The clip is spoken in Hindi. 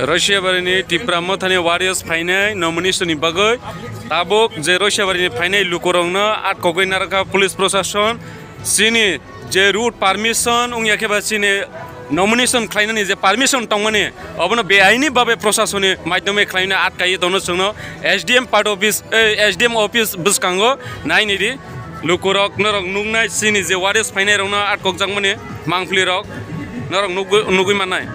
रशिया बारिनि टिप्रा मथानि वारियर्स फाइनाय नमिनेशननि बागै ताबुक जे रशिया बारिनि फाइनाय लुकोरंनो आटकगै नारका पुलिस प्रशासन सिनि जे रूट पारमिशन उंयाखेबा सिनि नमिनेशन खालायनानै जे पारमिशन तंमाने अबनो बेआइनि बाबे प्रशासननि माध्यमे खालायनो आटकायो दनो सोंनो एसडीएम ऑफिस बिसकांगो नायनिदि लुकोरक नरक नुगनाय सिनि जे वारियर्स फाइनाय रंनो आटकक जांमाने मांफ्लि रक नरक नुगै मानाय